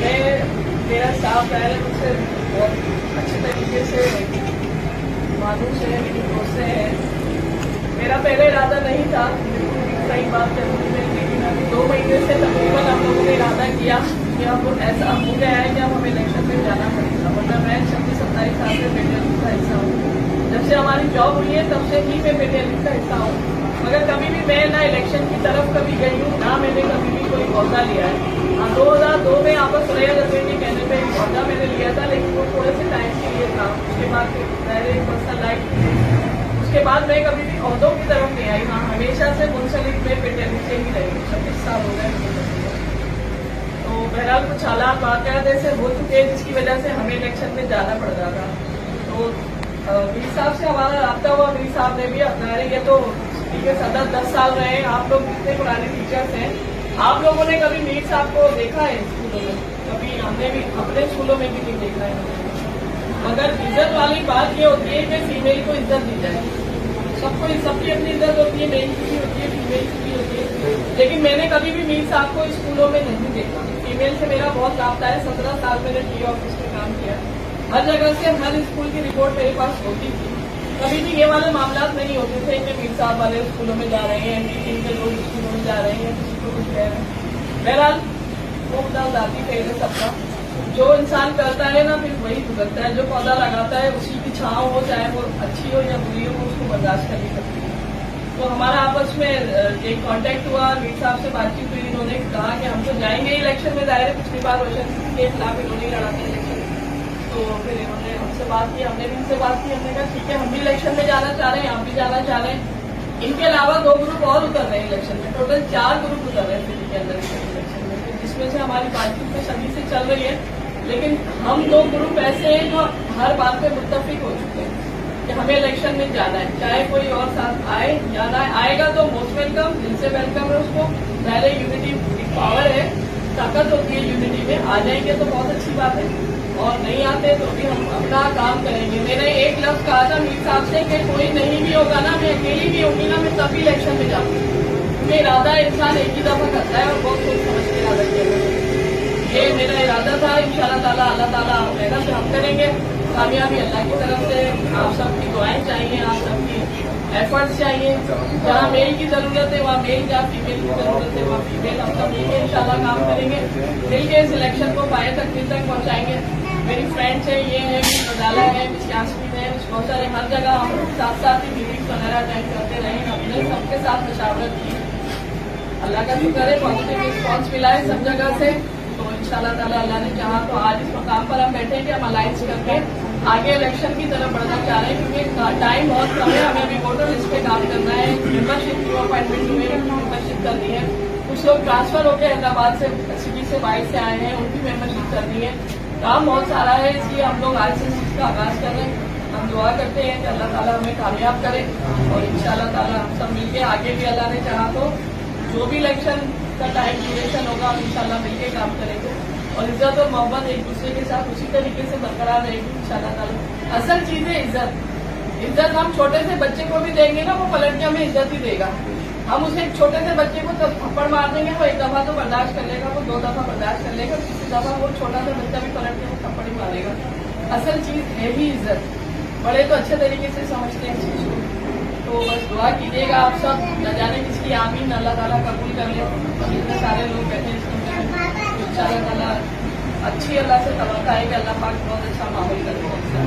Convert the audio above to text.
मेरा स्टाफ है मुझसे बहुत अच्छे तरीके से मालूम है, मेरी दोस्तें हैं। मेरा पहले इरादा नहीं था, सही बात है, लेकिन अभी 2 महीने से तकरीबन हम लोगों ने इरादा किया कि अब ऐसा हो गया है कि अब हमें इलेक्शन में जाना पड़ेगा। वरना मैं 26-27 साल से पेट्रोलिंग का हिस्सा हूँ। जब से हमारी जॉब हुई है तब से ही मैं पेट्रोलिंग का हिस्सा हूँ, मगर कभी भी मैं ना इलेक्शन की तरफ कभी गई हूँ, ना मैंने कभी भी कोई पौधा लिया है। 2002 में आपस सुरैया जसवीर के कहने पे एक पौधा मैंने लिया था, लेकिन वो थोड़े से टाइम के लिए था। उसके बाद मेरे पर्सनल लाइफ, उसके बाद मैं कभी भी पौधों की तरफ नहीं आई। हाँ, हमेशा से मुंसलिक में पेट्रोलिंग से ही रही, 26 साल हो गए। तो बहरहाल कुछ हालात वाकयात ऐसे हो चुके हैं जिसकी वजह से हमें इलेक्शन में जाना पड़ रहा था। तो मीर साहब से हमारा रब्ता हुआ, मीर साहब ने भी अपना रहे, ये तो ठीक है, सदर 10 साल रहे। आप लोग कितने पुराने टीचर्स हैं, आप लोगों ने कभी मीर साहब को देखा है स्कूलों में? कभी हमने भी अपने स्कूलों में भी नहीं देखा है। मगर इज्जत वाली बात ये होती है कि फीमेल को इज्जत दी जाए। सबको, सबकी अपनी इज्जत होती है, मेल की भी होती है, फीमेल की भी होती है। लेकिन मैंने कभी भी मीर साहब को स्कूलों में नहीं देखा। फीमेल से मेरा बहुत लाभता है। 17 साल मैंने टी ऑफिस में काम किया, हर जगह से हर स्कूल की रिपोर्ट मेरे पास होती थी। कभी भी ये वाले मामला नहीं होते थे कि मीर साहब वाले स्कूलों में जा रहे हैं, मीटिंग के लोग स्कूलों में जा रहे हैं, किसी को कुछ कह रहे हैं। बहरहाल वो जाती फेल है सबका। जो इंसान करता है ना, फिर वही भुगतता है। जो पौधा लगाता है उसकी भी छांव हो, चाहे वो अच्छी हो या बुरी हो, उसको बर्दाश्त करनी पड़ती है। तो हमारा आपस में एक कांटेक्ट हुआ, मीर साहब से बातचीत हुई। इन्होंने कहा कि हम तो जाएंगे इलेक्शन में, जाहिर है पिछली बार रोशन के खिलाफ इन्होंने लड़ा था इलेक्शन। तो फिर इन्होंने हमसे बात की, हमने भी इनसे बात की। हमने कहा ठीक है, हम भी इलेक्शन में जाना चाह रहे हैं, आप भी जाना चाह रहे हैं। इनके अलावा 2 ग्रुप और उतर रहे हैं इलेक्शन में, टोटल 4 ग्रुप उतर रहे हैं सिटी के अंदर इलेक्शन में, जिसमें से हमारी बातचीत में सभी से चल रही है। लेकिन हम 2 ग्रुप ऐसे हैं जो हर बात पे मुत्तफिक हो चुके हैं कि हमें इलेक्शन में जाना है, चाहे कोई और साथ आए या ना आएगा तो मोस्ट वेलकम, दिल से वेलकम है उसको। पहले यूनिटी पावर है, ताकत होती है यूनिटी में। आ जाएंगे तो बहुत अच्छी बात है, और नहीं आते तो भी हम अपना काम करेंगे। मैंने एक लफ्ज कहा था मीर साहब से कि कोई नहीं भी होगा ना, मैं अकेली भी होगी ना, मैं तभी इलेक्शन में जाऊंगी। क्योंकि इरादा इंसान एक ही दफा करता है और बहुत सोच समझ के इरादा किया। ये मेरा इरादा था। इंशाल्लाह ताला अल्लाह ताला मेहनत से हम करेंगे। कामयाबी अल्लाह की तरफ से। आप सबकी दुआएं चाहिए, आप सबकी एफर्ट्स चाहिए। जहाँ मेल की जरूरत है वहाँ मेल, जहाँ फीमेल की जरूरत है वहाँ फीमेल। हम सब मिलकर इंशाल्लाह काम करेंगे, मिलकर इस इलेक्शन को पाए तक पहुँचाएंगे। मेरी फ्रेंड्स हैं, ये है मिस मदाला है, मिस यास्मीन है, मिस बहुत सारे, हर जगह हम साथ साथ ही मीटिंग्स वगैरह अटेंड करते रहे। हमने सबके साथ मशावरत की। अल्लाह का शुक्र है, पॉजिटिव रिस्पॉन्स मिला है सब जगह से। तो इंशाल्लाह ताला अल्लाह ने चाहा तो आज इस मकाम पर हम बैठे कि हम अलायंस करके आगे इलेक्शन की तरफ बढ़ना चाह रहे हैं, क्योंकि टाइम बहुत कम है। हमें अभी वोटर लिस्ट पे काम करना है, मेंबरशिप की अपॉइंटमेंट हुई है, मेंबरशिप करनी है। कुछ लोग ट्रांसफर होकर हैदराबाद से, सिटी से, बाहर से आए हैं, उनकी मेंबरशिप करनी है। काम बहुत सारा है, इसलिए हम लोग आज से इसका आगाज कर रहे हैं। हम दुआ करते हैं कि अल्लाह ताला हमें कामयाब करे, और इंशाल्लाह ताला हम सब मिलके आगे भी अल्लाह ने चाहा तो जो भी इलेक्शन का टाइम ड्यूरेशन होगा हम इंशाल्लाह मिलके काम करेंगे। और इज्जत और मोहब्बत एक दूसरे के साथ उसी तरीके से बरकरार रहेगी इंशाल्लाह ताला। असल चीज है इज्जत। इज्जत हम छोटे से बच्चे को भी देंगे ना, वो पलट के हमें इज्जत ही देगा। हम उसे एक छोटे से बच्चे को थप्पड़ मार देंगे, वो 1 दफा तो बर्दाश्त कर लेगा, वो 2 दफा बर्दाश्त कर लेगा, तीसरी दफा वो छोटा सा बच्चा भी पलट के वो थप्पड़ ही मारेगा। असल चीज है ही इज्जत। बड़े तो अच्छे तरीके से समझते हैं चीज को। तो बस दुआ कीजिएगा आप सब, न जाने किसकी आमीन अल्लाह ताला कबूल कर ले। इतने सारे लोग बैठे इंशाल्लाह ताला अच्छी अल्लाह से तवक्का है कि अल्लाह पाक बहुत अच्छा माहौल करेगा।